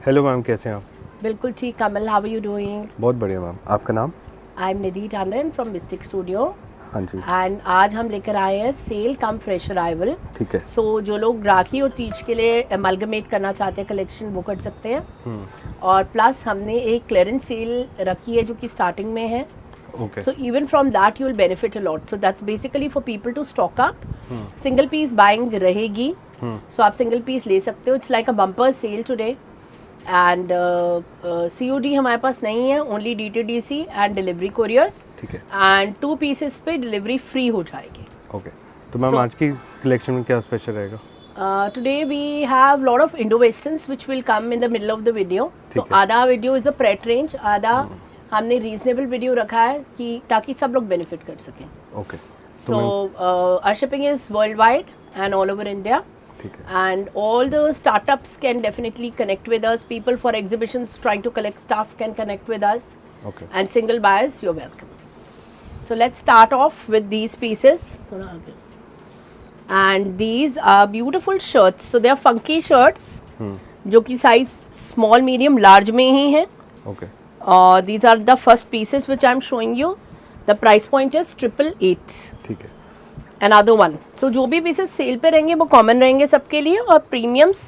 Hello ma'am, कैसे हैं आप? बिल्कुल ठीक कमल, हाउ आर यू डूइंग? बहुत बढ़िया मैम। आपका नाम? I am Nidhi Tandon from mistake studio हाँ जी। एंड आज हम लेकर आए हैं सेल कम फ्रेश अराइवल। ठीक है। सो जो लोग राखी और तीज के लिए अमलगमेट करना चाहते हैं कलेक्शन वो कर सकते हैं। और प्लस हमने एक क्लियरेंस सेल रखी है जो कि स्टार्टिंग में है। Okay. So even from that you will benefit a lot. So that's basically for people to stock up. Single piece buying रहेगी. So आप single piece ले सकते हो. It's like a bumper sale today. And COD हमारे पास नहीं है, only DTDC and delivery couriers. ठीक है। And 2 pieces पे delivery free हो जाएगी. ओके। तो मैम So- आज की कलेक्शन में क्या स्पेशल रहेगा? Today we have lot of Indo-Westerns which will come in the middle of the video. So ठीक है। आधा video is a Pret range, आधा हमने रीजनेबल वीडियो रखा है कि ताकि सब लोग बेनिफिट कर सकें। Okay. So our shipping is worldwide and all over India. ठीक है। And all the startups can definitely connect with us. People for exhibitions trying to collect stuff can connect with us. Okay. And single buyers, you're welcome. So let's start off with these pieces. And these are beautiful shirts. So they are funky shirts. जो कि size small medium large में ही है. Okay. These are the first pieces which I'm showing you. The price point is 888. ठीक है। Another one. So जो भी pieces cell पे रहेंगे वो कॉमन रहेंगे सबके लिए और प्रीमियम्स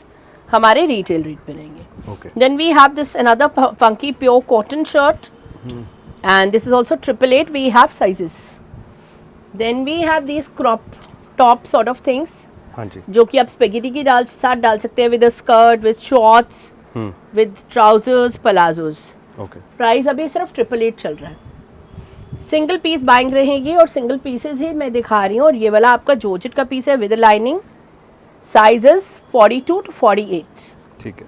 हमारे रिटेल रेट पे रहेंगे. Okay. Then we have this another funky pure cotton shirt. And this is also 888. We have sizes. Then we have these crop top sort of things. हाँ जी। जो कि आप स्पेगेटी की साथ डाल सकते हैं with skirt, with shorts, with trousers, palazzos. Okay. Price अभी सिर्फ 888 चल रहा है. सिंगल पीस बाइंग रहेगी और सिंगल पीसेस ही मैं दिखा रही हूँ. और ये वाला आपका जॉर्जेट का पीस है विद लाइनिंग. Sizes 42 to 48. ठीक है।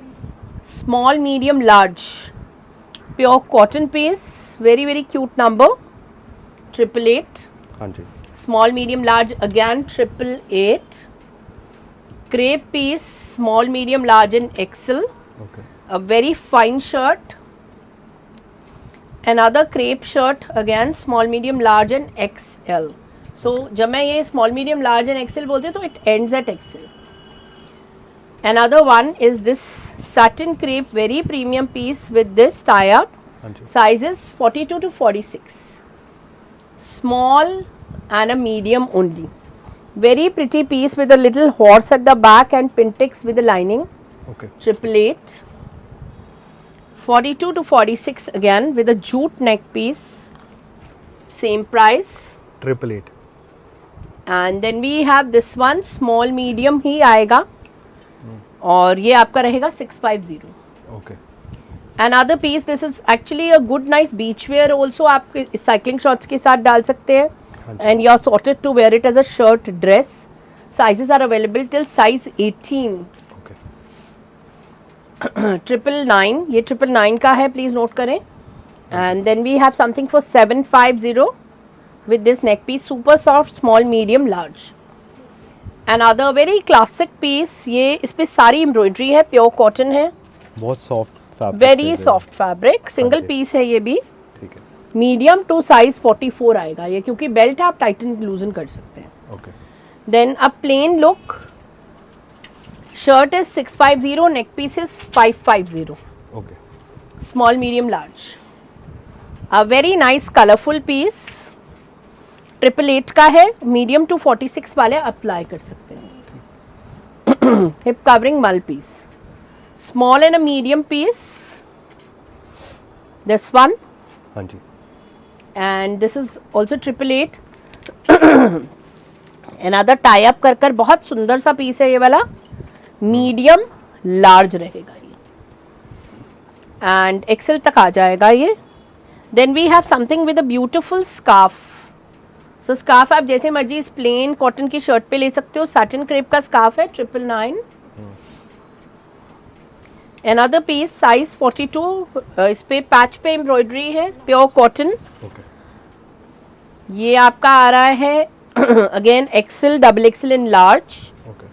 Small medium large pure cotton piece. Very very cute number 888. हाँ जी। Small, medium, large again 888. Crepe piece, small, medium, large and XL. Okay. A very fine shirt. Another crepe shirt again small, medium, large and XL. So जब मैं ये small, medium, large and XL बोलती हूँ तो it ends at XL. Another one is this satin crepe very premium piece with this tie up. हाँ जी। Sizes 42 to 46. Small and a medium only. Very pretty piece with a little horse at the back and Pintex with the lining. Okay. 888. 42 to 46 again with a jute neck piece. Same price. 888। And then we have this one small medium ही आएगा. और ये आपका रहेगा 650. Okay. Another piece, this is actually a good nice beach wear also. आप cycling shorts के साथ डाल सकते हैं. And you are sorted to wear it as a shirt, dress. Sizes are available till size 18. Okay. 999. ये 999 का है, please note करें. And then we have something for 750 with this neck piece, super soft, small, medium, large. Another very classic piece. ये इस पे सारी embroidery है, pure cotton है. बहुत soft fabric. Very soft fabric. Single piece है ये भी. ठीक है। मीडियम टू साइज 44 आएगा ये, क्योंकि बेल्ट आप टाइटन लूजन कर सकते हैं. Okay. Then a plain look shirt is 650, neck piece is 550. Okay. Small medium large. A very nice colourful piece 888 का है. मीडियम टू 46 वाले अप्लाई कर सकते हैं. Hip covering mull piece. Small and a medium piece. This one. हाँ जी। And this is also 888. Another tie up कर बहुत सुंदर सा पीस है ये वाला. मीडियम लार्ज रहेगा ये एंड एक्सेल तक आ जाएगा ये. Then we have something with a beautiful scarf. So scarf आप जैसे मर्जी इस प्लेन कॉटन की शर्ट पे ले सकते हो. सैटिन क्रेप का स्कार्फ है 999. Another piece size 42. इस पे पैच पे एम्ब्रॉयडरी है, प्योर कॉटन. ओके। ये आपका आ रहा है again XL, double XL in large. Okay.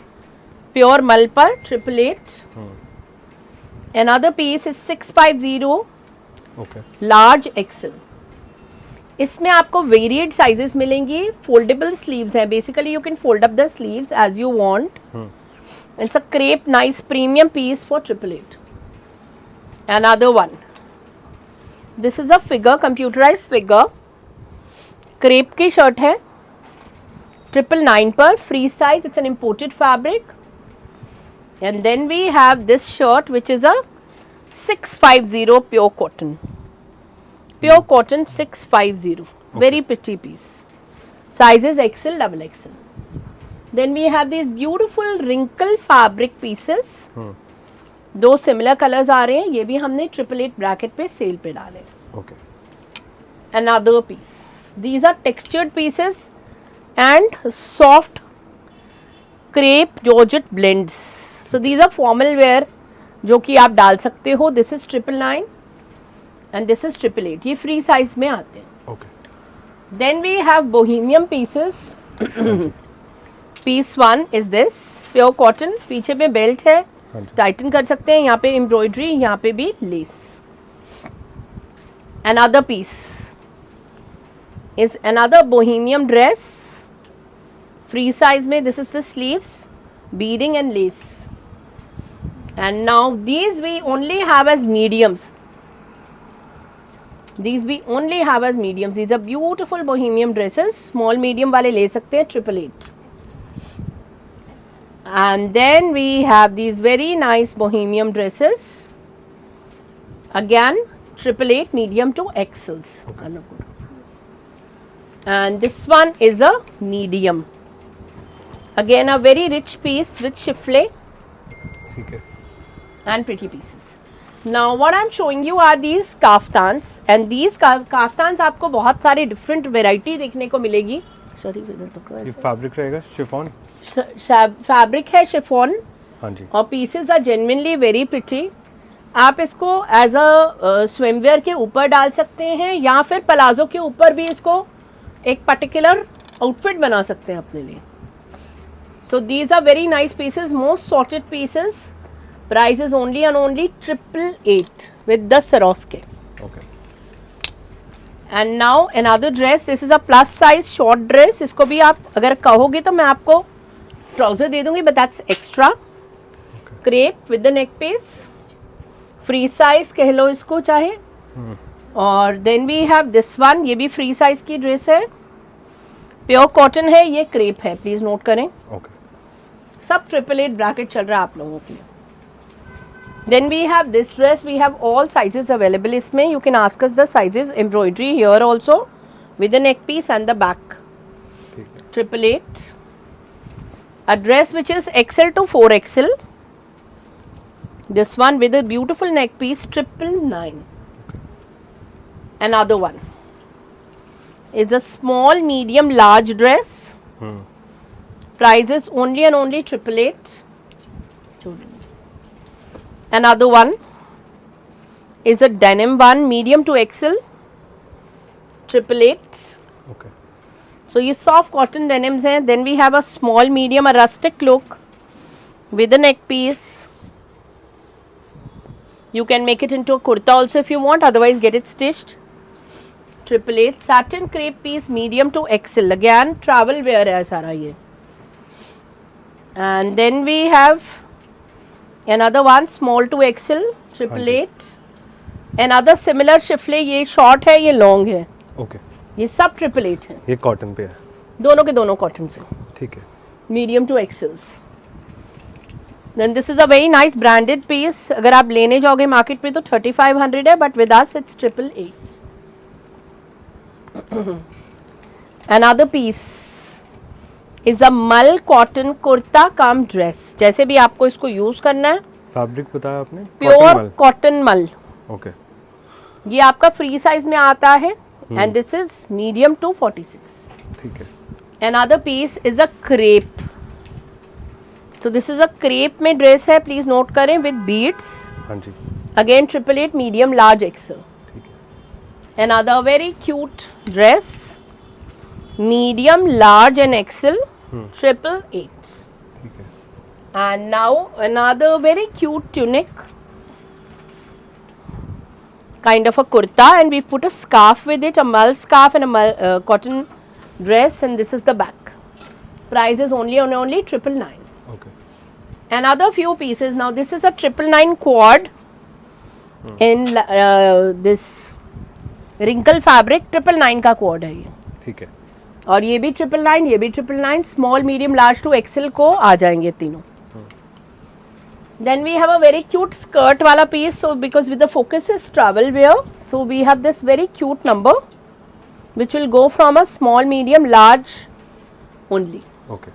Pure mull पर 888. Another piece is 650. Okay. Large XL. इसमें आपको वेरिएड साइजेस मिलेंगी. फोल्डेबल स्लीव्स हैं. Basically you can fold up the sleeves as you want. It's a crepe nice premium piece for 888. Another one. This is a figure, computerized figure. Crepe की shirt है 999 पर, free size, it's an imported fabric. And then we have this shirt which is a 650 pure cotton. Pure cotton 650, very pretty piece. Sizes XL, double XL. Then we have these beautiful wrinkle fabric pieces. दो similar colours आ रहे हैं, ये भी हमने 888 bracket पे cell पे डाले. Okay. Another piece. These are textured pieces and soft crepe georgette blends. So these are formal wear जो कि आप डाल सकते हो. This is 999 and this is 888. ये free size में आते हैं. Okay. Then we have bohemian pieces. Piece 1 is this pure cotton. पीछे पे बेल्ट है, टाइटन कर सकते हैं. यहाँ पे एम्ब्रॉयडरी, यहाँ पे भी less. Another piece is another bohemian dress, free size में. This is the sleeves, beading and lace. And now these we only have as mediums. These we only have as mediums. These are beautiful bohemian dresses. Small medium वाले ले सकते हैं 888. And then we have these very nice bohemian dresses. Again 888 medium to XLs. And this one is a medium. Again a very rich piece with chiffle ठीक है. and pretty pieces. Now what I'm showing you are these kaftans, and these kaftans आपको बहुत सारे different variety देखने को मिलेगी. Sorry, इधर पकड़ो ये ऐसे. फैब्रिक रहेगा शिफॉन. फैब्रिक है शिफॉन हाँ जी. और pieces are genuinely very pretty. आप इसको एज अ स्विमवेयर के ऊपर डाल सकते हैं या फिर पलाजो के ऊपर भी इसको एक पर्टिकुलर आउटफिट बना सकते हैं अपने लिए. So these are very nice pieces, most sorted pieces. Price is only and only 888 with the Swarovski. Okay. And now another dress. This is a plus size short dress. इसको भी आप अगर कहोगे तो मैं आपको ट्राउजर दे दूंगी, but that's extra. Crepe with the neck piece, free size कह लो इसको चाहे. और then we have this one, ये भी फ्री साइज की ड्रेस है, प्योर कॉटन है, ये क्रेप है, प्लीज नोट करें. Okay. सब 888 ब्रैकेट चल रहा है आप लोगों के लिए. Then we have this dress. We have all sizes available इसमें. You can ask us the sizes. Embroidery here also with the neck piece and the back. ठीक है. 888. A dress which is XL to 4XL. This one with a beautiful neck piece, 999. Another one is a small, medium, large dress. Price is only and only 888. Another one is a denim one, medium to XL, 888. Okay. So ये soft cotton denims हैं. Then we have a small, medium, a rustic look with a neck piece. You can make it into a kurta also if you want. Otherwise, get it stitched. 888 satin crepe piece, medium to XL. Again, travel wear है सारा ये. And then we have another one, small to XL, 888. Another similar chiffle. ये short है, ये long है. Okay. ये सब 888 है. ये कॉटन पे है. दोनों के दोनों कॉटन से. ठीक है. Medium to XLs. Then this is a very nice branded piece. अगर आप लेने जाओगे मार्केट में तो 3500 है, but with us it's 888. Another piece is a mul cotton kurta come dress. जैसे भी आपको इसको यूज करना है. फैब्रिक बताया आपने? प्योर कॉटन मल. ओके. ये आपका फ्री साइज में आता है. And this is medium to 46. ठीक है. Another piece is a crepe. So this is a crepe में dress है, please note करें, with beads. हाँ जी. Again 888 medium large XL. ठीक है. Another very cute dress, medium large and XL, 888. ठीक है. And now another very cute tunic, kind of a kurta, and we've put a scarf with it, a mull scarf and a cotton dress, and this is the back. Price is only 899. Okay. Another few pieces. Now this is a 999 quad in this wrinkle fabric, 999 का code है ये. ठीक है. और ये भी 999, ये भी 999, small medium large two XL को आ जाएंगे तीनों. Then we have a very cute skirt wala piece. So because with the focus is travel wear, so we have this very cute number, which will go from a small, medium, large only. Okay.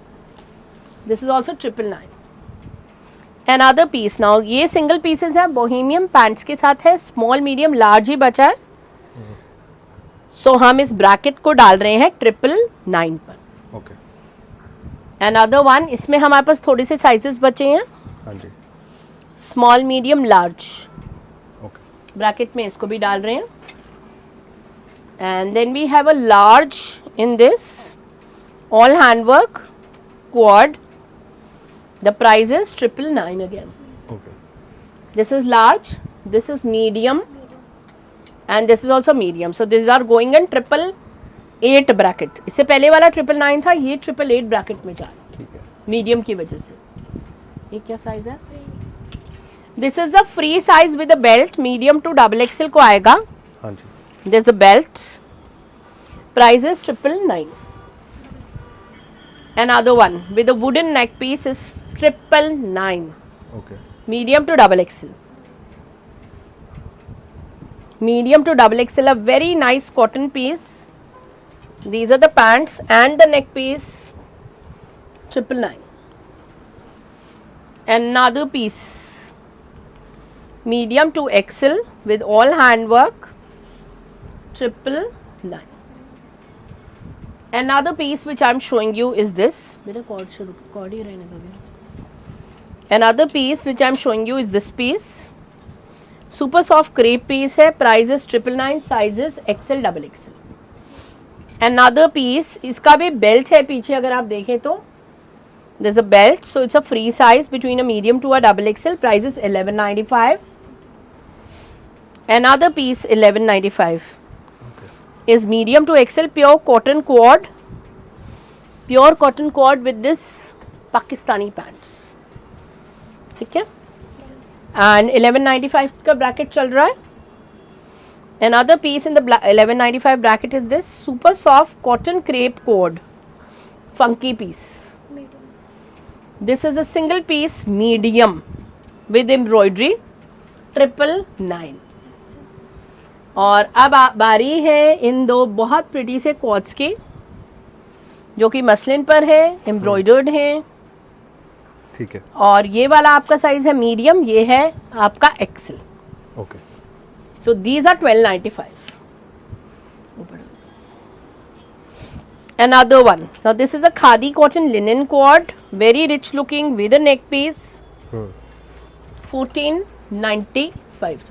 This is also 999. Another piece now. ये single pieces है, bohemian pants के साथ है, small, medium, large ही बचा है. So हम इस bracket को डाल रहे हैं 999 पर. Okay. Another one, इसमें हमारे पास थोड़े से sizes बचे हैं. हाँ जी. Small medium large. Okay. Bracket में इसको भी डाल रहे हैं. And then we have a large in this all handwork quad. The price is 999 again. Okay. This is large, this is medium and this is also medium. So this are going in 888 bracket. इससे पहले वाला 999 था, ये 888 bracket में जा रहा है. ठीक है. मीडियम की वजह से. ये क्या साइज है? This is a free size with a belt. Medium to double XL को आएगा. हाँ जी. This a belt. Price is 999. Another one with a wooden neck piece is 999. Okay. Medium to double XL. Medium to double XL, a very nice cotton piece. These are the pants and the neck piece. 999. Another piece. Medium to XL with all handwork. 999. Another piece which I am showing you is this. Another piece which I am showing you is this piece. Super soft crepe piece है. Price is 999. Size is XL double XL. Another piece, इसका भी belt है पीछे अगर आप देखें तो. There's a belt, so it's a free size between a medium to a double XL. Price is 1195. Another piece 1195. Is medium to XL pure cotton cord. Pure cotton cord with this Pakistani pants. ठीक है. And 1195 का bracket चल रहा है. Another piece in the 1195 bracket is this super soft cotton crepe cord. Funky piece. This is a single piece medium with embroidery. 999. और अब बारी है इन दो बहुत प्रिटी से क्वार्ट्स की, जो कि मसलिन पर है, एम्ब्रॉयडर्ड है. ठीक है. और ये वाला आपका साइज है मीडियम, ये है आपका XL. Okay. So these are 1295. Another one. Now this is a khadi cotton linen cord, very rich looking with a neck piece. 1495.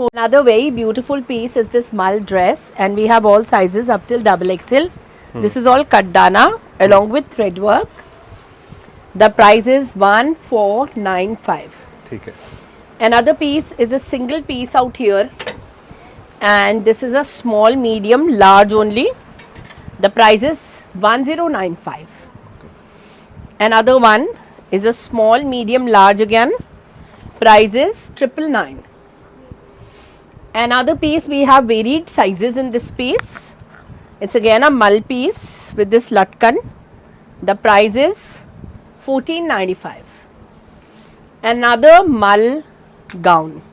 Another very beautiful piece is this mull dress, and we have all sizes up till double XL. This is all kaddana along with thread work. The price is 1495. ठीक है. Another piece is a single piece out here, and this is a small, medium, large only. The price is 1095. Another one is a small, medium, large again. Price is 999. Another piece, we have varied sizes in this piece. It's again a mull piece with this latkan. The price is 1495. Another mull gown.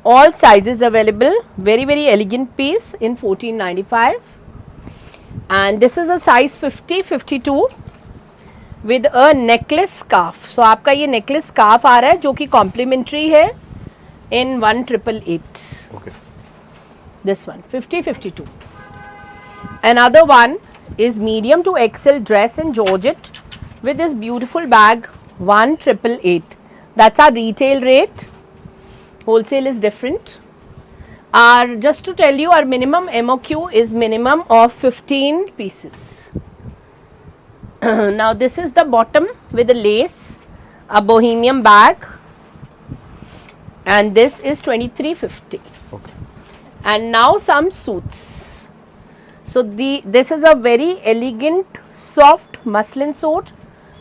All sizes available. Very, very elegant piece in 1495. And this is a size 50-52 with a necklace scarf. So आपका ये necklace scarf आ रहा है जो कि complimentary है in 1888. Okay. This one 50-52. Another one is medium to XL dress in Georgette with this beautiful bag, 1888. That's our retail rate. Wholesale is different. Our, just to tell you, our minimum MOQ is minimum of 15 pieces. Now this is the bottom with the lace, a bohemian bag, and this is 2350. Okay. And now some suits. So this is a very elegant soft muslin suit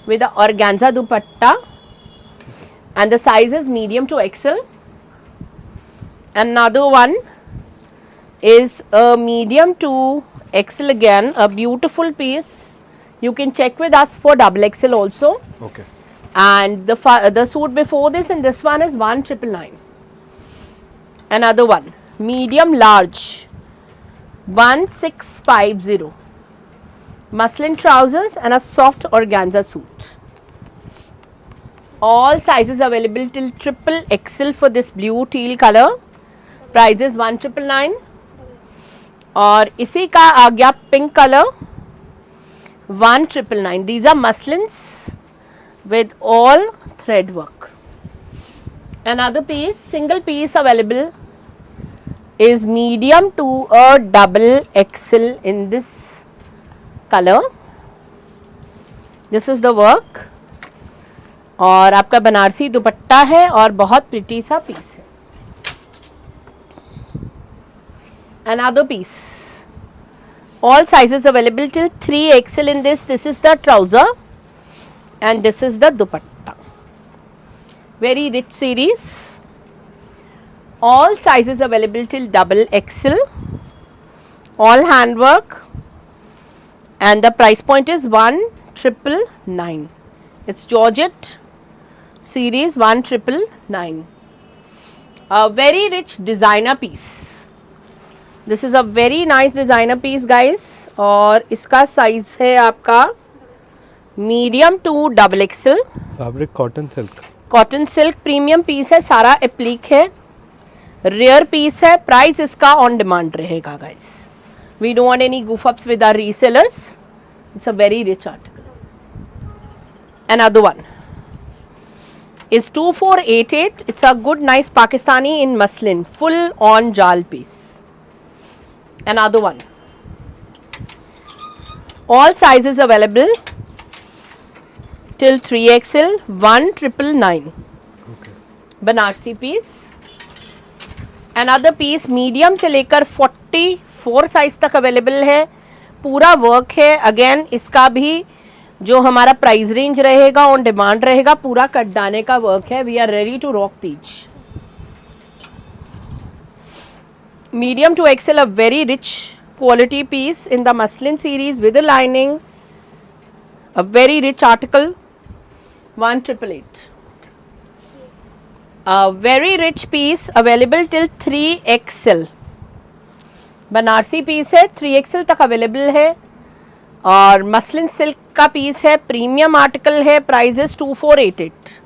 with a organza dupatta, and the size is medium to XL. Another one is a medium to XL again, a beautiful piece. You can check with us for double XL also. Okay. And the suit before this and this one is 1999. Another one, medium large, 1650. Muslin trousers and a soft organza suit. All sizes available till triple XL for this blue teal color. Price is 1999. और इसी का आ गया pink colour 1999. These are muslins with all thread work. Another piece, single piece available is medium to a double XL in this color. This is the work. और आपका बनारसी दुपट्टा है और बहुत pretty सा पीस है. Another piece. All sizes available till 3XL in this. This is the trouser and this is the dupatta. Very rich series. All sizes available till double XL. All handwork. And the price point is 1999. It's Georgette series 1999. A very rich designer piece. This is a very nice designer piece guys. और इसका size है आपका medium to double XL. Fabric cotton silk. Cotton silk premium piece है, सारा एप्लीक है, rare piece है. Price इसका on demand रहेगा guys. We don't want any goof ups with our resellers. It's a very rich article. Another one is 2488. It's a good nice Pakistani in muslin, full on jal piece. Another one. All sizes available till 3XL 1999. Okay. Banarasi piece. Another piece medium से लेकर 44 size तक available है. पूरा work है. Again इसका भी जो हमारा प्राइस रेंज रहेगा ऑन डिमांड रहेगा. पूरा कटदाने का वर्क है. We are ready to rock Teej. Medium to XL, a very rich quality piece in the muslin series with a lining. A very rich article. 1888. A very rich piece available till 3XL. Banarasi piece है, 3XL तक available है और muslin silk का piece है, premium article है. Price is 2488.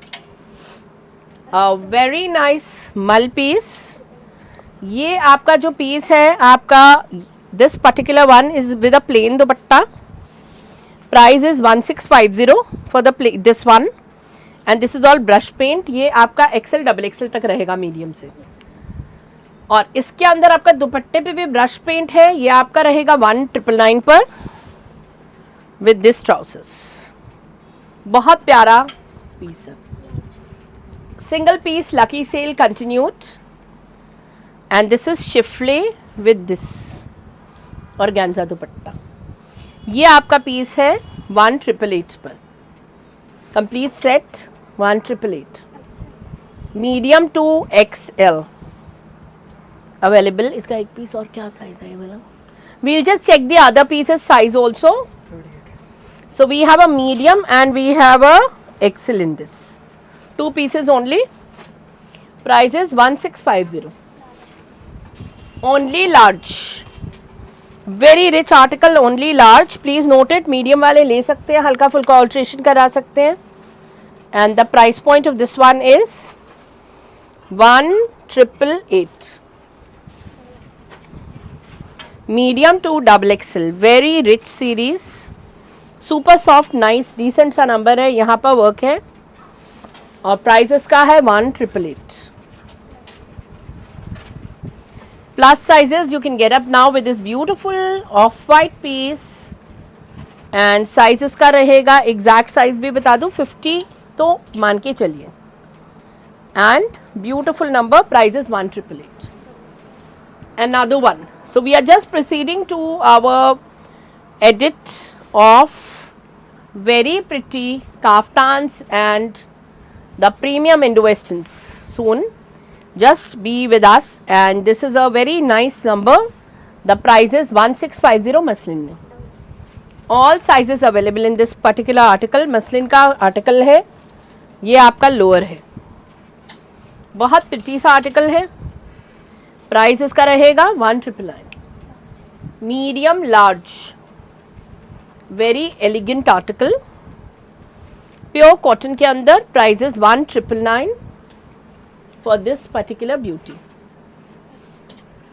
Very nice mull piece. ये आपका जो पीस है आपका this particular one is with a plain dupatta. Price is 1650 for the this one and this is all brush paint. ये आपका XL डबल XL तक रहेगा मीडियम से. और इसके अंदर आपका दुपट्टे पे भी ब्रश पेंट है. ये आपका रहेगा 1999 पर विद दिस ट्राउजर्स. बहुत प्यारा पीस है. Single piece lucky sale continued and this is schiffli with this organza dupatta. ये आपका पीस है 1888 पर. Complete set 1888. Medium to XL available. इसका एक पीस और क्या साइज है मतलब. We'll just check the other pieces size also. So we have a medium and we have a XL in this. 2 pieces only. Price is 1650. Only large. Very rich article. Only large. Please note it. Medium वाले ले सकते हैं, हल्का फुल्का alteration करा सकते हैं. And the price point of this one is 1888. Medium to double XL. Very rich series. Super soft, nice, decent सा नंबर है. यहाँ पर वर्क है और प्राइस इसका है 1888. Plus sizes you can get up now with this beautiful off-white piece. And size इसका रहेगा, exact size भी बता दूँ 50 तो मान के चलिए. And beautiful number, price is 1888. Another one. So we are just proceeding to our edit of very pretty kaftans and the premium Indo-Westerns soon. Just be with us, and this is a very nice number. The price is 1650 muslin में. All sizes available in this particular article. Muslin का article है, ये आपका lower है. बहुत pretty सा article है. Price इसका रहेगा 1999. Medium large, very elegant article, pure cotton के अंदर. Price is 1999 for this particular beauty.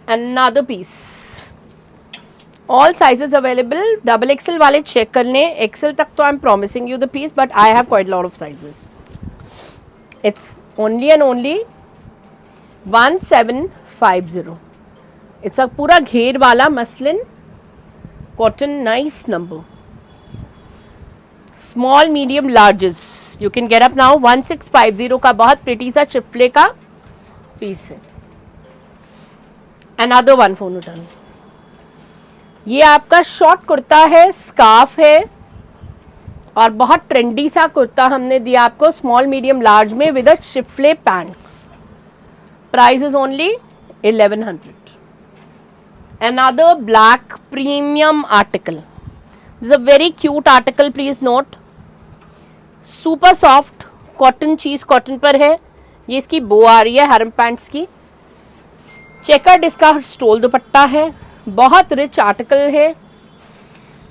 Another piece. All sizes available. Double XL वाले चेक कर लें. एक्सेल तक तो I am promising you the piece, but I have quite lot of sizes. It's only and only 1750. It's a पूरा घेर वाला muslin cotton, nice number. Small medium larges you can get up now. 1650 का बहुत pretty सा चिपले का piece है. Another one phone उठाना. ये आपका शॉर्ट कुर्ता है, स्कार्फ है, और बहुत ट्रेंडी सा कुर्ता हमने दिया आपको स्मॉल मीडियम लार्ज में with a schiffli pants. Price is only 1100. Another black premium article. This is a very cute article. Please note. Super soft cotton, cheese cotton पर है. ये इसकी बो आ रही है हरम पैंट्स की. चेकर्ड इसका स्टोल दुपट्टा है. बहुत रिच आर्टिकल है,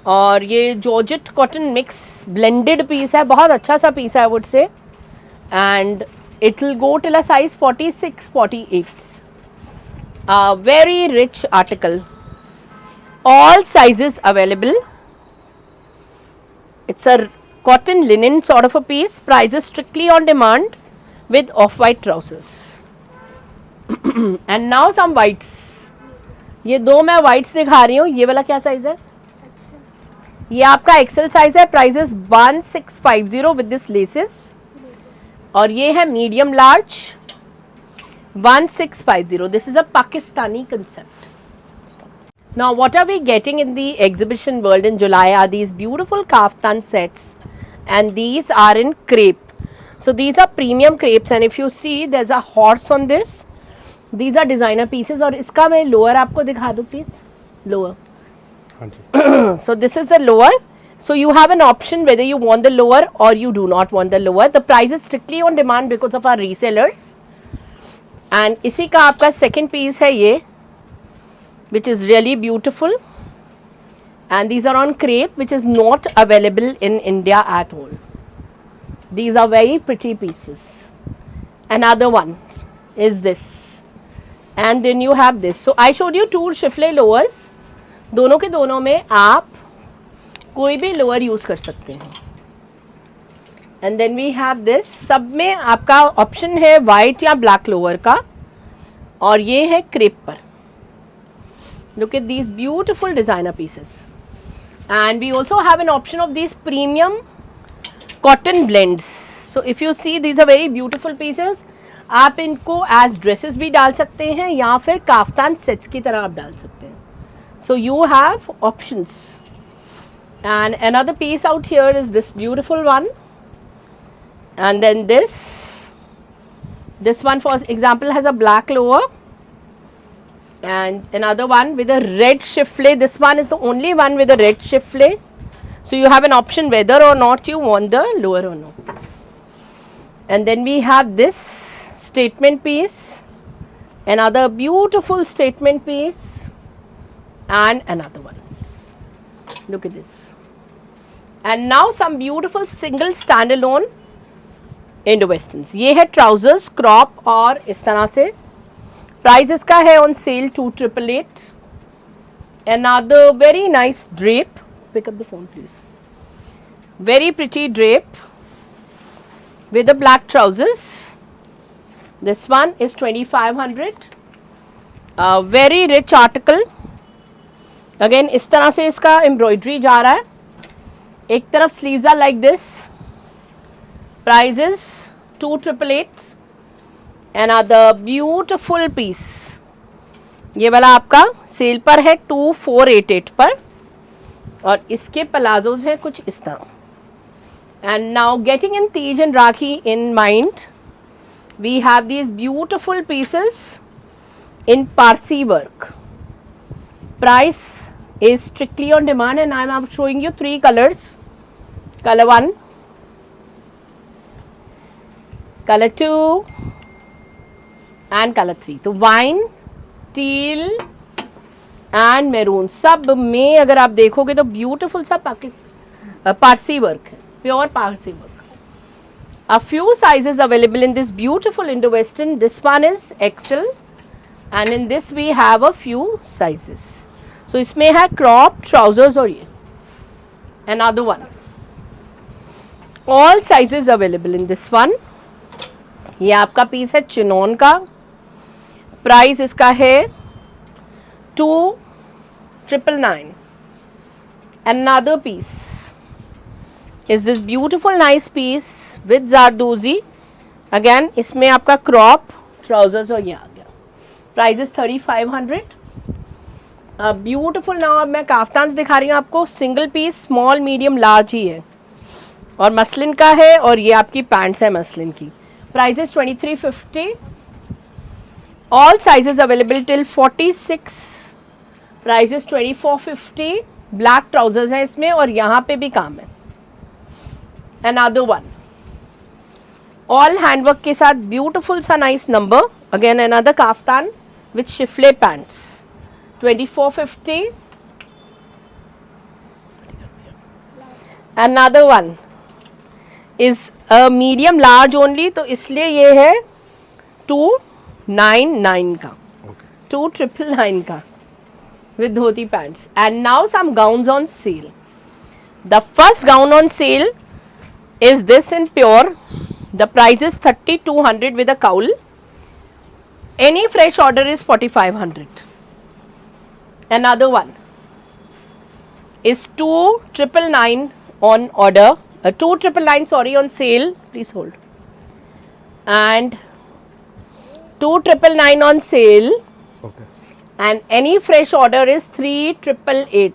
और ये georgette cotton mix blended piece है. बहुत अच्छा सा पीस है, I would say. And it will go till a size 46-48. Very rich article. All sizes available. It's a cotton linen sort of a piece. Price is strictly on demand with off-white trousers. And now some whites. ये दो मैं whites दिखा रही हूँ. ये वाला क्या size है? ये आपका एक्सेल साइज है. Price is 1650 with this laces. और ये है medium large 1650. This is a Pakistani concept. Now what are we getting in the exhibition world in July are these beautiful kaftan sets, and these are in crepe. So these are premium crepes, and if you see there's a horse on this. These are designer pieces. और इसका मैं lower आपको दिखा दूँ please. Lower. So this is the lower. So you have an option whether you want the lower or you do not want the lower. The price is strictly on demand because of our resellers. And इसी का आपका second piece है ये, which is really beautiful. And these are on crepe which is not available in India at all. These are very pretty pieces. Another one is this, and then you have this. So I showed you two schiffli lowers. दोनों के दोनों में आप कोई भी lower use कर सकते हैं. And then we have this. सब में आपका ऑप्शन है वाइट या ब्लैक लोअर का, और ये है क्रेप पर. Look at these beautiful designer pieces. And we also have an option of these premium cotton blends. So if you see these are very beautiful pieces. आप इनको as dresses भी डाल सकते हैं या फिर काफ्तान सेट्स की तरह आप डाल सकते हैं. So you have options. And another peace out here is this beautiful one. And then this one for example has a black lower, and another one with a red shifle. This one is the only one with a red shifle. So you have an option whether or not you want the lower or no. And then we have this statement piece, another beautiful statement piece, and another one. Look at this. And now some beautiful single standalone Indo westerns. ये है trousers crop और इस तरह से. Price इसका है on sale 2888. Another very nice drape. Pick up the phone please. Very pretty drape with the black trousers. This one is 2500. Very rich article. Again इस तरह से इसका एम्ब्रॉयडरी जा रहा है. एक तरफ sleeves are like this. Price is 2888. Another beautiful piece. ये वाला आपका सेल पर है 2488 पर, और इसके प्लाजोज हैं कुछ इस तरह. And now getting in Tej and Rakhi in mind, we have these beautiful pieces in Parsi work. Price is strictly on demand, and I am showing you 3 colors. Color 1, color 2 and color 3. तो wine, teal and maroon सब में अगर आप देखोगे तो beautiful सा Parsi work है, pure Parsi work. A few sizes available in this beautiful Indo-Western. This one is XL, and in this we have a few sizes. So इसमें है crop trousers और ये another one. All sizes available in this one. ये आपका piece है chinon का. Price इसका है 2,999. Another piece is this beautiful nice piece with Zardozi. Again इसमें आपका crop trousers और ये आ गया. Price is 3,500. ब्यूटिफुल. नाउ अब मैं काफ्तान्स दिखा रही हूँ आपको. Single piece, small, medium, large ही है और मसलिन का है, और ये आपकी पैंट्स है मसलिन की. Price is 2350. All sizes available till 46. Price is 2450. Black trousers है इसमें और यहाँ पे भी काम है. अनदर वन ऑल हैंडवर्क के साथ ब्यूटिफुल सा nice number. Again another kaftan with schiffli pants. 2450. Another one is a medium large only, तो इसलिए ये है 299 का. 2,999 का with dhoti pants. And now some gowns on sale. The first gown on sale is this in pure. The price is 3,200 with a cowl. Any fresh order is 4,500. Another one is 2,999 on order. 2,999 sorry on sale. Please hold. And 2,999 on sale. Okay. And any fresh order is 3,888.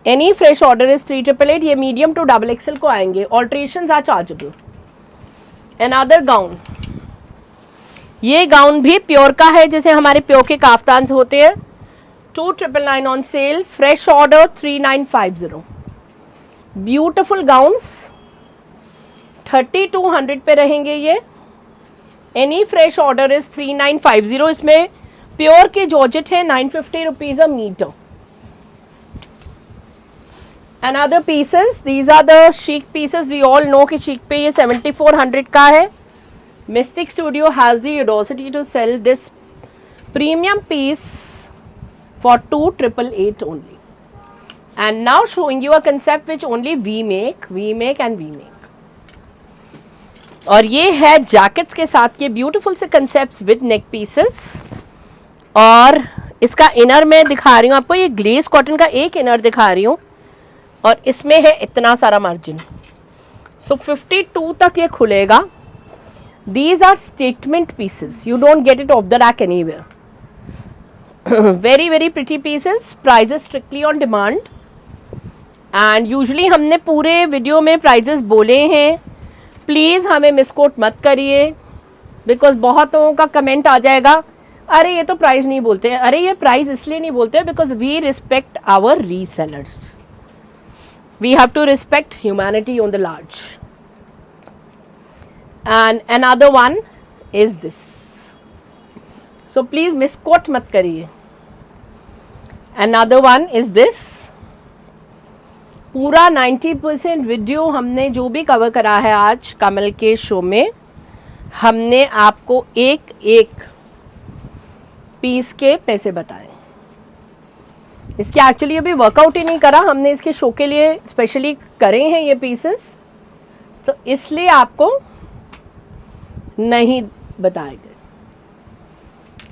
Any fresh order is 3,888. ये medium to double XL को आएंगे. Alterations are chargeable. Another gown. ये gown भी pure का है, जैसे हमारे pure के काफ्तान होते हैं. 2,999 on sale. Fresh order 3,950. Beautiful gowns 3,200 पे रहेंगे ये. Any fresh order is 3,950. इसमें प्योर के जॉर्जेट है. 950 rupees a meter. Another pieces. These are the chic pieces. We all know कि chic पे ये 7,400 का है. Mystic Studio has the audacity to sell this premium piece for 2,888 only. And now showing you a concept which only we make and we make. और ये है jackets के साथ के ब्यूटीफुल से कंसेप्ट्स विद नेक पीसेस. और इसका inner में दिखा रही हूँ आपको. ये ग्लेज कॉटन का एक इनर दिखा रही हूँ और इसमें है इतना सारा मार्जिन. सो 52 तक ये खुलेगा. These are statement pieces. You don't get it off the rack anywhere. Very very pretty pieces. Prices strictly on demand. And usually हमने पूरे वीडियो में prices बोले हैं. प्लीज़ हमें मिसकोट मत करिए, बिकॉज बहुत लोगों का कमेंट आ जाएगा, अरे ये तो प्राइस नहीं बोलते हैं. अरे ये प्राइस इसलिए नहीं बोलते हैं because we respect our resellers. We have to respect humanity on the large. And another one is this. So please misquote मत करिए. Another one is this. पूरा 90% वीडियो हमने जो भी कवर करा है आज कमल के शो में, हमने आपको एक एक पीस के पैसे बताए. इसके एक्चुअली अभी वर्कआउट ही नहीं करा, हमने इसके शो के लिए स्पेशली करे हैं ये पीसेस, तो इसलिए आपको नहीं बताए गए.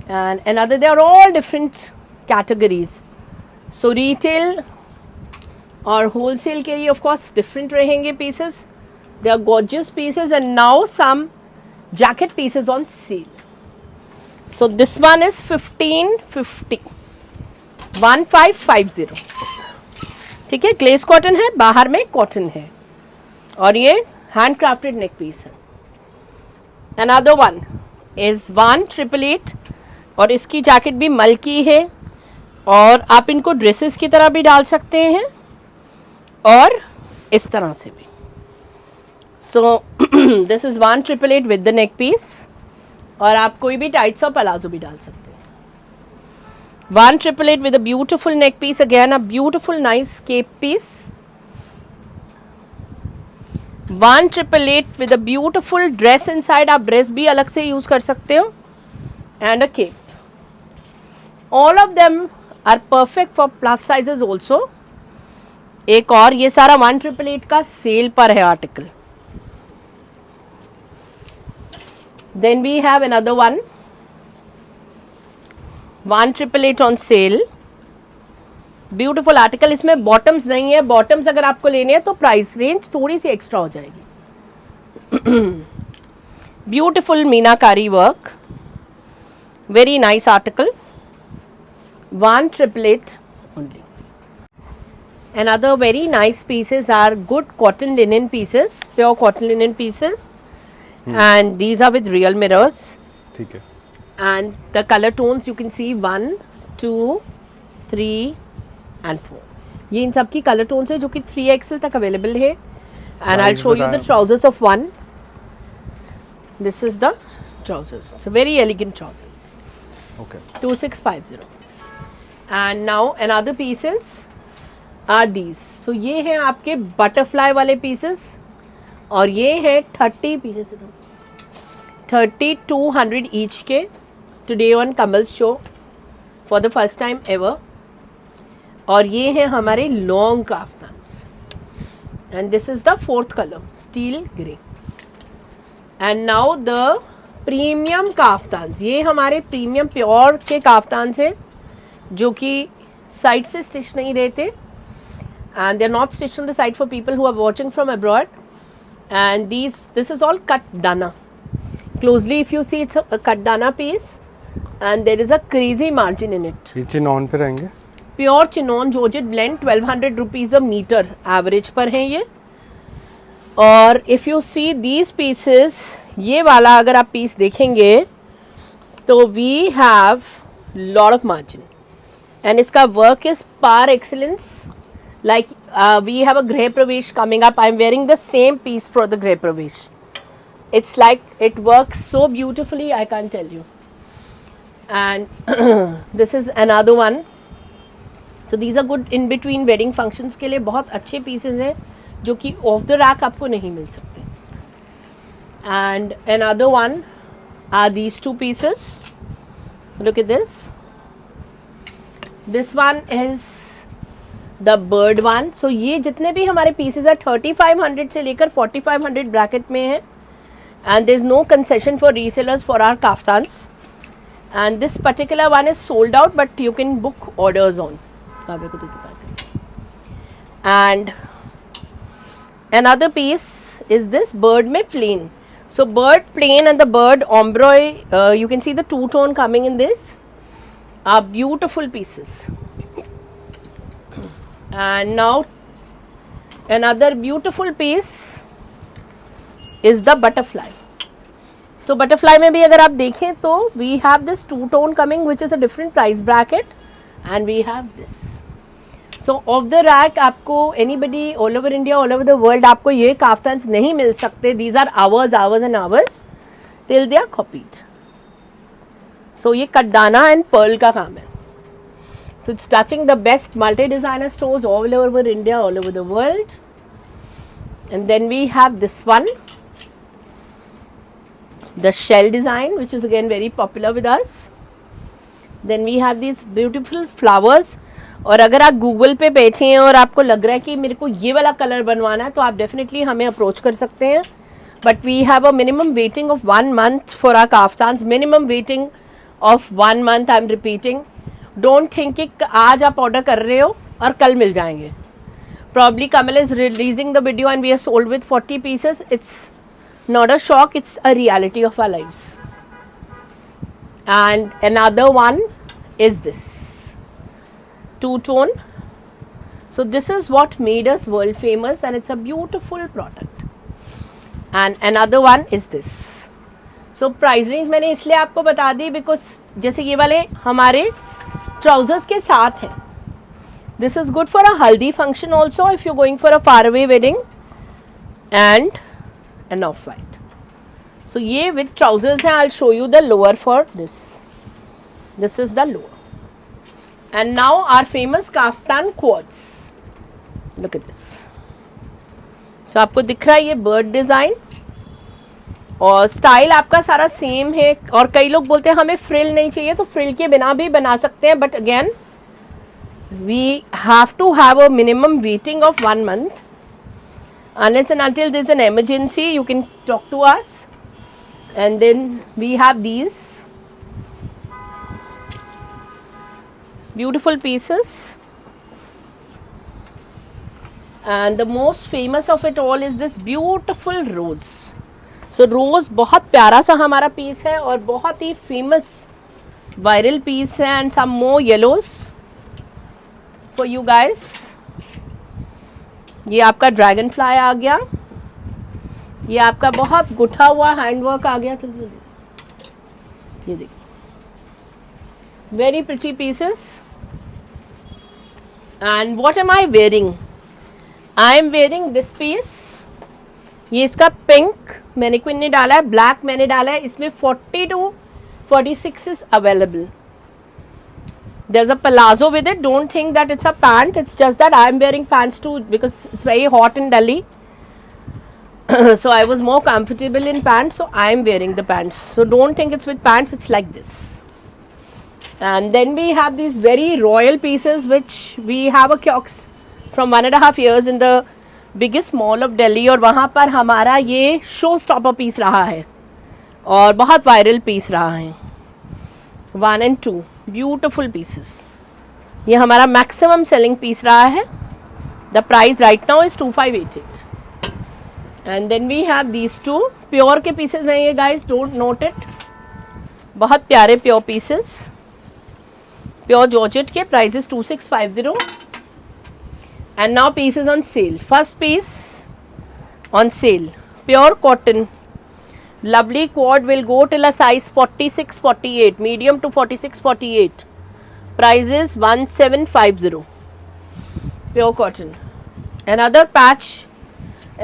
And another they are all different categories. So retail और होलसेल के लिए ऑफ कोर्स डिफरेंट रहेंगे pieces. They are gorgeous pieces. And now some jacket pieces on sale. So this one is 1550. 1550. ठीक है. ग्लेज कॉटन है, बाहर में cotton है. और ये हैंड क्राफ्टेड नेक पीस है. अनदर वन इज 1888 और इसकी जैकेट भी मल की है और आप इनको ड्रेसेस की तरह भी डाल सकते हैं और इस तरह से भी. So this is 1888 with the neck piece और आप कोई भी टाइट्स और पलाजो भी डाल सकते हैं. 1888 with a beautiful neck piece, again a beautiful nice cape piece. 1888 with a beautiful dress inside. आप ड्रेस भी अलग से यूज कर सकते हो and a cape. All of them are perfect for plus sizes also. एक और ये सारा 1888 का सेल पर है article. Then we have another one 1888 on sale. Beautiful article. इसमें बॉटम्स नहीं है. बॉटम्स अगर आपको लेने हैं तो प्राइस रेंज थोड़ी सी एक्स्ट्रा हो जाएगी. Beautiful meenakari work, very nice article. 1888 only. Another very nice pieces are good cotton linen pieces, pure cotton linen pieces, and these are with real mirrors. ठीक है. And the color tones you can see 1, 2, 3 and 4. ये इन सब की colour tones है जो कि 3XL तक available है. And I'll show you the trousers of one. This is the trousers. It's a very elegant trousers. Okay. 2650. And now another pieces are these. So ये हैं आपके बटरफ्लाई वाले pieces और ये है 30 pieces 3200 each के. Today on Kamal's show for the first time ever. और ये हैं हमारे long kaftans and this is the fourth colour steel grey. And now the premium kaftans. ये हमारे प्रीमियम प्योर के काफ्तान्स हैं जो कि साइड से स्टिच नहीं रहते and they are not stitch on the side for people who are watching from abroad. And this is all cut दाना. Closely if you see it's a cut dana piece and there is a crazy margin in it. ये chinon पे रहेंगे. Pure chinon georgette blend 1200 rupees a metre average पर हैं ये. और if you see these pieces, ये वाला अगर आप पीस देखेंगे तो we have lot of margin and इसका work is par excellence. Like we have a Griha Pravesh coming up. I am wearing the same piece for the Griha Pravesh. It's like it works so beautifully, I can't tell you. And this is another one. So these are good in between wedding functions के लिए बहुत अच्छे pieces हैं जो कि off the rack आपको नहीं मिल सकते. And another one are these two pieces. Look at this. This one is the bird one. So ये जितने भी हमारे pieces हैं 3500 से लेकर 4500 bracket में हैं. And there is no concession for resellers for our kaftans. And this particular one is sold out, but you can book orders on. And another piece is this bird mein plain. So bird plain and the bird ombre, you can see the two-tone coming in this. Are beautiful pieces. And now another beautiful piece is the butterfly. So butterfly में भी अगर आप देखें तो we have this two-tone coming which is a different price bracket and we have this. So off the rack आपको anybody all over India, all over the world आपको ये kaftans नहीं मिल सकते. These are hours and hours till they are copied. So ये कटदाना and pearl का काम है. So it's touching the best multi-designer stores all over India, all over the world. And then we have this one. The shell design which is again very popular with us. Then we have these beautiful flowers. और अगर आप Google पे बैठे हैं और आपको लग रहा है कि मेरे को ये वाला कलर बनवाना है तो आप डेफिनेटली हमें अप्रोच कर सकते हैं. But we have a minimum waiting of 1 month for our kaftans. Minimum waiting of 1 month. I am repeating. Don't think कि आज आप ऑर्डर कर रहे हो और कल मिल जाएंगे. Probably Kamal is releasing the video and we are sold with 40 pieces. It's not a shock, it's a reality of our lives. And another one is this two-tone. So this is what made us world famous and it's a beautiful product. And another one is this. So price range मैंने इसलिए आपको बता दी because जैसे ये वाले हमारे trousers के साथ हैं. This is good for a haldi function also if you going for a far away wedding and an off white. So ये विथ ट्राउजर्स हैं. I will show you the lower for this. This is the lower. And now our famous kaftan quads. Look at this. So आपको दिख रहा है ये bird design और style आपका सारा सेम है. और कई लोग बोलते हैं हमें फ्रिल नहीं चाहिए, तो फ्रिल के बिना भी बना सकते हैं. But again we have to have a minimum waiting of 1 month. Unless and until there is an emergency, you can talk to us. And then we have these beautiful pieces, and the most famous of it all is this beautiful rose. So rose बहुत प्यारा सा हमारा piece है और बहुत ही famous viral piece है. and some more yellows for you guys. ये आपका ड्रैगन फ्लाई आ गया. ये आपका बहुत गुठा हुआ हैंडवर्क आ गया. ये देखिए, very pretty pieces. And what am I wearing? I am wearing this piece. ये इसका पिंक मैनिक्विन ने डाला है, ब्लैक मैंने डाला है. इसमें 40 to 46 is available. There's a palazzo with it. Don't think that it's a pant. It's just that I am wearing pants too because it's very hot in Delhi. So I was more comfortable in pants, so I am wearing the pants. So don't think it's with pants. It's like this. And then we have these very royal pieces which we have a kiosk from 1.5 years in the biggest mall of Delhi. और वहाँ पर हमारा ये show stopper piece रहा है और बहुत viral piece रहा है. 1 and 2 ब्यूटिफुल पीसेस. ये हमारा मैक्सिमम सेलिंग पीस रहा है. The price right now is 2588. And then we have these 2 pure के पीसेस हैं ये गाइज. Don't note it. बहुत प्यारे प्योर पीसेस, प्योर जॉर्जेट के. Price is 2650. And now pieces on sale. First piece on sale, pure cotton lovely quad will go till a size 46-48, medium to 46-48. Price is 1750. Pure cotton. Another patch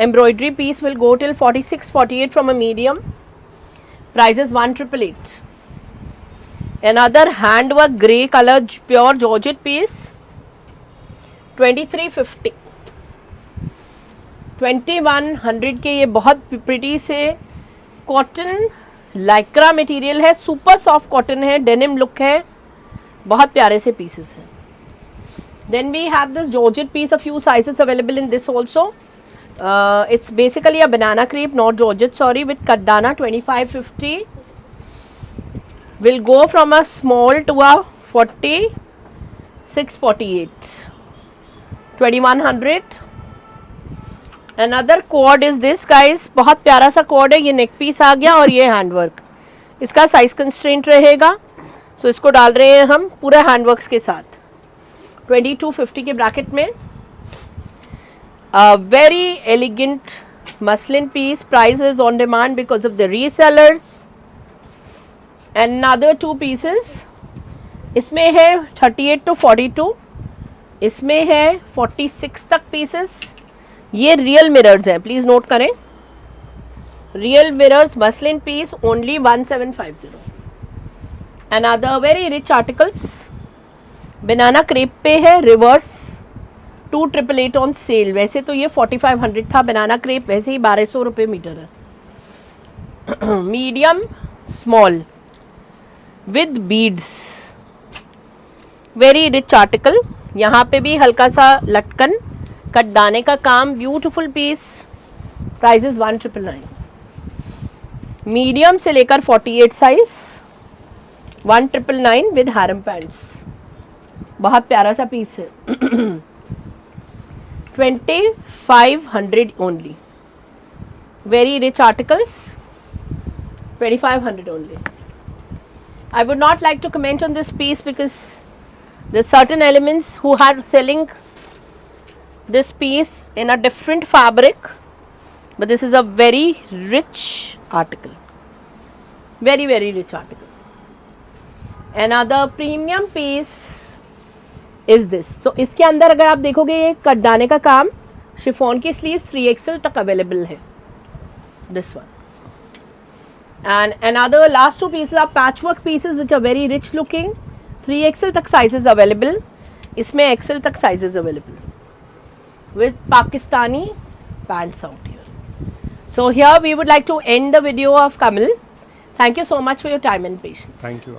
embroidery piece will go till 46-48 from a medium. Price is 1888. Another handwork grey color pure georgette piece, 2350. 2100 के ये बहुत pretty से cotton lycra material है. Super soft cotton है, denim look है, बहुत प्यारे से पीसेस हैं. Then we have this georgette piece, a few sizes available in this also. It's basically a banana crepe, not georgette, sorry, with कड्डाना. 2550 will go from a small to a 46-48. 2100. Another quad is this guys. बहुत प्यारा सा quad है. ये neck piece आ गया और ये handwork. इसका साइज कंस्ट्रेंट रहेगा, सो इसको डाल रहे हैं हम पूरे हैंडवर्क्स के साथ. 2250 के ब्रैकेट में. Very elegant muslin piece. Price is on demand because of the resellers. Another 2 pieces. इसमें है 38 to 42. इसमें है 46 तक पीसेस. ये रियल मिरर्स हैं, प्लीज नोट करें. Real mirrors muslin piece only 1750. Another very rich articles. Banana crepe पे है, रिवर्स 2888 ऑन सेल. वैसे तो ये 4500 था बनाना क्रेप, वैसे ही 1200 रुपये मीटर है. Medium small with beads, very rich article. यहाँ पे भी हल्का सा लटकन कटदाने का काम. Beautiful piece. Price is 1999. Medium से लेकर 48 साइज 1999 विद हैरम पैंट्स. बहुत प्यारा सा पीस है. 2500 only. Very rich articles. 2500 only. I would not like to comment on this piece because there's certain elements who are selling this piece in a different fabric but this is a very rich article, very rich article. Another premium piece is this. So इसके अंदर अगर आप देखोगे ये कटदाने का काम, chiffon की sleeves 3XL तक अवेलेबल है, this one. And another last two pieces are patchwork pieces which are very rich looking. 3XL तक sizes available. इसमें XL तक sizes available with Pakistani pants out here. So here we would like to end the video of Kamal. Thank you so much for your time and patience. Thank you.